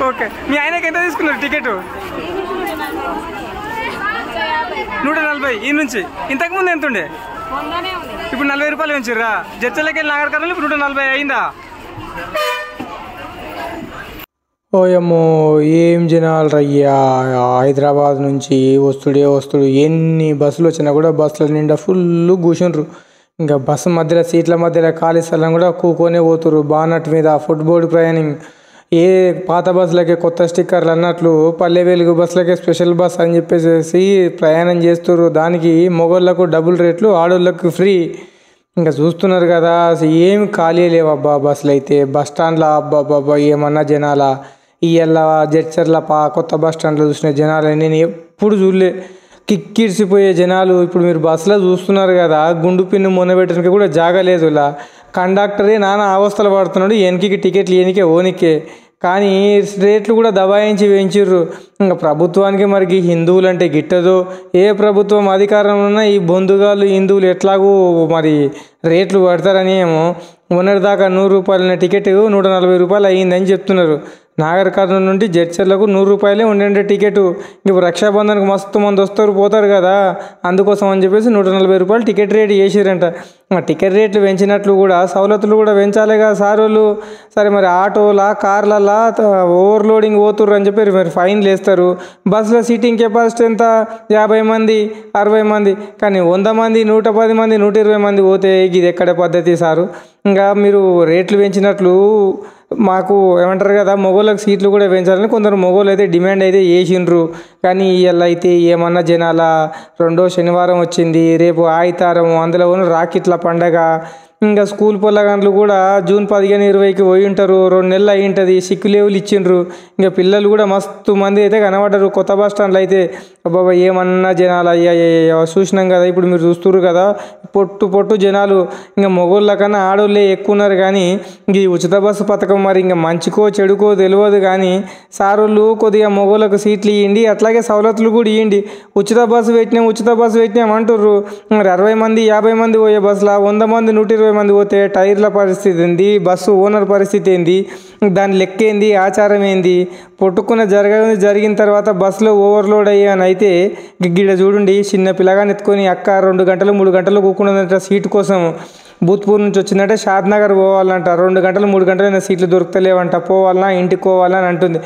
Okay, మీ ఆయనకి ఎంత తీసుకున్నారు టికెట్? 140 ఈ నుంచి. ఇంతకుముందు ఎంత ఉండే? ఇప్పుడు 40 రూపాయలు పెంచిర్రా? జడ్చర్లకి వెళ్ళి నాగర్ కర్నూలు ఇప్పుడు 140 అయిందా? ఓయమ్మో, ఏం జనాలు రయ్యా! హైదరాబాద్ నుంచి వస్తుడు ఎన్ని బస్సులు వచ్చినా కూడా బస్సుల నిండా ఫుల్ కూర్చుండ్రు. ఇంకా బస్సు మధ్యలో సీట్ల మధ్యలో ఖాళీ స్థలం కూడా కూకొనే పోతురు. బానట్ మీద ఫుట్బోర్డ్ ప్రయాణింగ్. ఏ పాత బస్సులకే కొత్త స్టిక్కర్లు అన్నట్లు పల్లె వెలుగు బస్సులకే స్పెషల్ బస్ అని చెప్పేసి ప్రయాణం చేస్తున్నారు. దానికి మొగోళ్ళకు డబుల్ రేట్లు, ఆడోళ్ళకు ఫ్రీ. ఇంకా చూస్తున్నారు కదా, అసలు ఏమి ఖాళీ లేవబ్బా బస్సులు అయితే. బస్ స్టాండ్లో అబ్బాబ్బా ఏమన్నా జనాల. ఇవాళ జడ్చర్ల కొత్త బస్ స్టాండ్లో చూసిన జనాలు నేను ఎప్పుడు చూడలే. కిక్కిరిసిపోయే జనాలు. ఇప్పుడు మీరు బస్సులో చూస్తున్నారు కదా, గుండు పిన్ను మొనబెట్టడానికి కూడా జాగా లేదు. ఇలా కండక్టరే నానా అవస్థలు పడుతున్నాడు. ఎన్నికి టికెట్లు ఎనికే ఓనికే. కానీ రేట్లు కూడా దబాయించి పెంచిర్రు. ఇంకా ప్రభుత్వానికి మరి హిందువులు అంటే గిట్టదో. ఏ ప్రభుత్వం అధికారంలో ఉన్నా ఈ బొందుగాళ్ళు హిందువులు ఎట్లాగూ మరి రేట్లు పడతారని ఏమో. మొన్నటిదాకా 100 రూపాయల టికెట్ 140 రూపాయలు అయ్యిందని చెప్తున్నారు. నాగర్ కర్నూలు నుండి జడ్చర్లకు 100 రూపాయలే ఉండే టికెట్. ఇప్పుడు రక్షాబంధన్కి మస్తు మంది వస్తారు పోతారు కదా, అందుకోసం అని చెప్పేసి 140 రూపాయలు టికెట్ రేట్ చేసిరంట. టికెట్ రేట్లు పెంచినట్లు కూడా సవలతులు కూడా పెంచాలి కదా సార్ వాళ్ళు. సరే మరి ఆటోలా కార్లలా ఓవర్లోడింగ్ పోతుర్రు అని చెప్పి మరి ఫైన్లు వేస్తారు. బస్సులో సీటింగ్ కెపాసిటీ ఎంత? 50 మంది 60 మంది. కానీ 100 మంది 110 మంది 120 మంది పోతే ఇది ఎక్కడ పద్ధతి సారు? ఇంకా మీరు రేట్లు పెంచినట్లు మాకు ఏమంటారు కదా, మొగోళ్ళకి సీట్లు కూడా పెంచాలని కొందరు మొగోళ్ళు అయితే డిమాండ్ అయితే చేసిండ్రు. కానీ ఇవాళ అయితే ఏమన్నా జనాల. 2వ శనివారం వచ్చింది, రేపు ఆదివారం, అందులో రాకెట్ల పండగ. ఇంకా స్కూల్ పొల్లగాండ్లు కూడా జూన్ 15, 20కి పోయి ఉంటారు. 2 నెలలు అయి ఉంటుంది. సిక్కు లేవులు ఇచ్చిండ్రు. ఇంకా పిల్లలు కూడా మస్తు మంది అయితే కనబడ్డారు కొత్త బస్ స్టాండ్లో అయితే. అబ్బాబా ఏమన్నా జనాలు అయ్యా చూసినాం కదా. ఇప్పుడు మీరు చూస్తున్నారు కదా, పొట్టు జనాలు. ఇంకా మొగోళ్ళ కన్నా ఆడోళ్ళే ఎక్కువ ఉన్నారు. కానీ ఈ ఉచిత బస్సు పథకం మరి ఇంకా మంచికో చెడుకో తెలియదు. కానీ సారోళ్ళు కొద్దిగా మొగోళ్ళకు సీట్లు ఇవ్వండి, అట్లాగే సవలతులు కూడా ఇవ్వండి. ఉచిత బస్సు పెట్టినాం అంటుర్రు. మరి 60 మంది 50 మంది పోయే బస్సులో 100 మంది 120 మంది పోతే టైర్ల పరిస్థితి ఏంది? బస్సు ఓనర్ పరిస్థితి ఏంది? దాని లెక్క ఏంది? ఆచారం ఏంది? పొట్టుకున్న జరిగిన తర్వాత బస్సులో ఓవర్లోడ్ అయ్యాని అయితే గిడ్డ చూడండి, చిన్న పిల్లగాని ఎత్తుకొని అక్క 2 గంటలు 3 గంటలు కూకున్నదంట సీటు కోసం. భూత్పూర్ నుంచి వచ్చిందంటే షాద్నగర్ పోవాలంట. 2 గంటలు 3 గంటలైనా సీట్లు దొరుకుతలేవంట. పోవాలన్నా ఇంటికి పోవాలని అంటుంది.